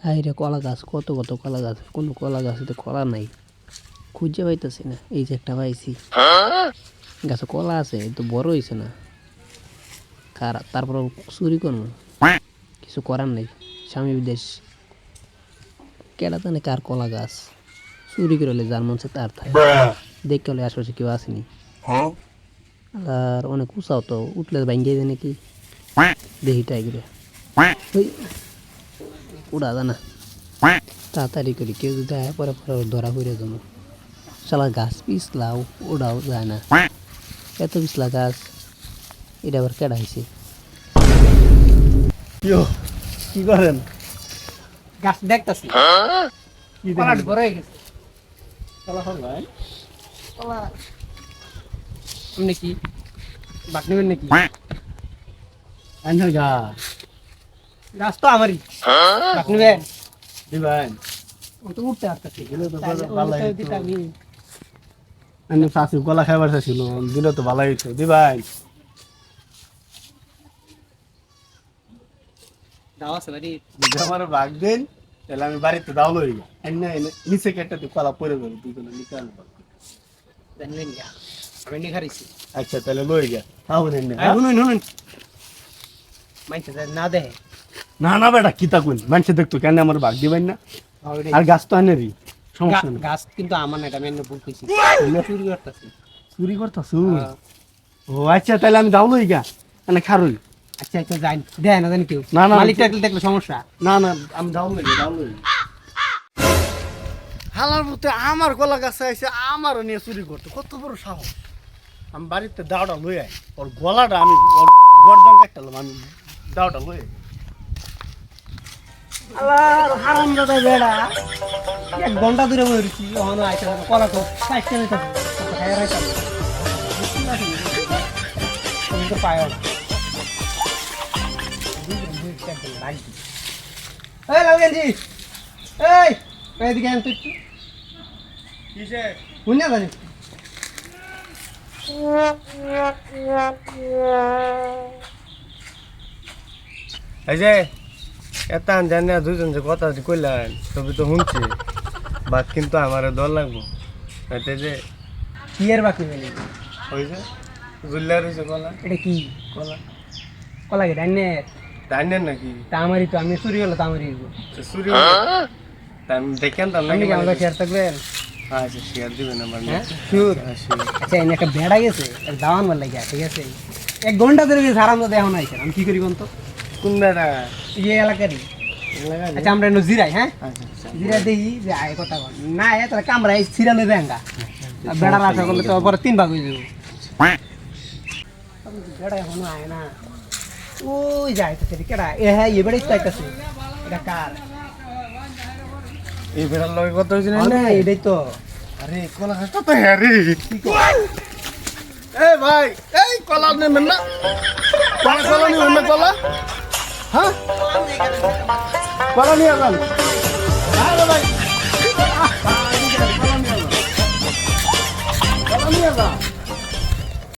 হাইরে কলা গাছ, কত কত কলা গাছ, কোনো কলা গাছে তো কলা নাই, খুঁজে পাইতেছি না। এই যে একটা পাইছি, গাছে কলা আছে, তো বড় হয়েছে না। তারপর চুরি করবো, কিছু করার নেই। স্বামী বিদেশ, কেডা জানে কার কলা গাছ চুরি করে হলে যার মনছে তার থাকে। দেখতে হলে আশেপাশে কেউ আসেনি, আর অনেক উঁচাও তো, উঠলে ভাঙ্গিয়ে যায় নাকি দেখি টাইগরে উড়া জানা। তাড়াতাড়ি করি, কেউ যদি আয় পরে পরে ধরা পড়ে যাবো। শালা গাছ পিছলাও ওড়াও যায় না, এত পিছলা গাছ। এটা আবার কেডা হয়েছে? কি করেন? গাছ দেখতাছি কি কলাট বড় হয়ে গেছে। কলা খান ভাই? কলা আপনি কি বাক নেবেন নাকি? আইনার গাছ গাছ তো আমারই, বাক নেবেন? দিবেন? ও তো উঠতে আসতেছি। দিলে তো ভালো হইতো। আমি শাশু কলা খাইবার চাইছিল, দিলে তো ভালো হইতো। দিবেন? দাও আছে বাড়ি। যদি আমার ভাগ দেন তাহলে আমি বাড়িতে দাও লই গা। এনে নিচে কেটে তুই কলা পরে যাবে, তুই কোনো নিতে আনবা। জানলেন গা আমি নি খাইছি। আচ্ছা তাহলে লই গা। তাও দেন না। শুনুন শুনুন, মাইছে না দেখে। না না বেটা কিতা কইন, মানুষে দেখতো কেন আমার ভাগ দিবেন না? আর গাছ তো আনেরই, সমস্যা নেই। গাছ কিন্তু আমার না, এটা আমি ভুল কইছি। চুরি করতেছি। চুরি করতাছু? ও আচ্ছা তাহলে আমি দাও লই গা, মানে খারুই। আচ্ছা আচ্ছা যাই, দেয় না জানি কেউ। না, না, মালিক দেখলে দেখলে সমস্যা। না না আমি দাও লই গা, দাও লই। হালার মধ্যে আমার গলা গাছে আইসে আমারও নিয়ে চুরি করতো, কত বড় সাহস! আমি বাড়িতে দাওটা লই আই, ওর গলাটা আমি ওর গর্দান কাটলাম, আমি দাওটা লই আই। আল্লাহ হারাম দাদা বেড়া, 1 ঘন্টা ধরে বইছি, ওখানে আইছে কলা তো সাইকেল নিতে খাই রাইতাম। তুমি তো পায় না। এই লাউগেনজি, এই এদিকে আন তুই। কিসে? শুনে জানি এই যে এতান জানি দুজন যে কথা কইলেন তবে তো শুনছি বাট কিন্তু আমার দল লাগবো এতে যে কি এর বাকি বলি হয়েছে জুল্লার হয়েছে কলা এটা কি কলা কলা কি ডাইনে জানেন নাকি তামারি তো আমি চুরি হলো তামারি চুরি আমি দেখেন তার আপনি নাকি কি আমাকে শেয়ার থাকবেন? আচ্ছা শেয়ার দিবেন আমার হ্যাঁ শিওর। আচ্ছা এনে একটা বেড়া গেছে এক দাওয়ান মার লাগিয়া, ঠিক আছে 1 ঘন্টা ধরে গেছে আরাম তো দেখো নাই, আমি কি করি বলতো কোন বেড়া এই এলাকারই। আচ্ছা আমরা এনে জিরাই, হ্যাঁ আচ্ছা জিরা দেখি যে আয় কথা বল না এ তাহলে কামরা এই সিরালে দেঙ্গা বেড়া রাখা করলে তো পরে 3 ভাগ হয়ে যাবে। বেড়া এখনো আয় না, ওই যাইতেছে কেডা এ হ্যাঁ এ বেড়াই চাইতেছে, এটা কার? এই বেড়ার লগে কথা হয়েছে না না এটাই তো। আরে কলা খাসটা তো হ্যাঁ রে এই ভাই এই কলা নেবেন না কলা কলা নেবেন না কলা হ্যাঁ কলা নিয়ে যান আরে ভাই কলা নিয়ে যান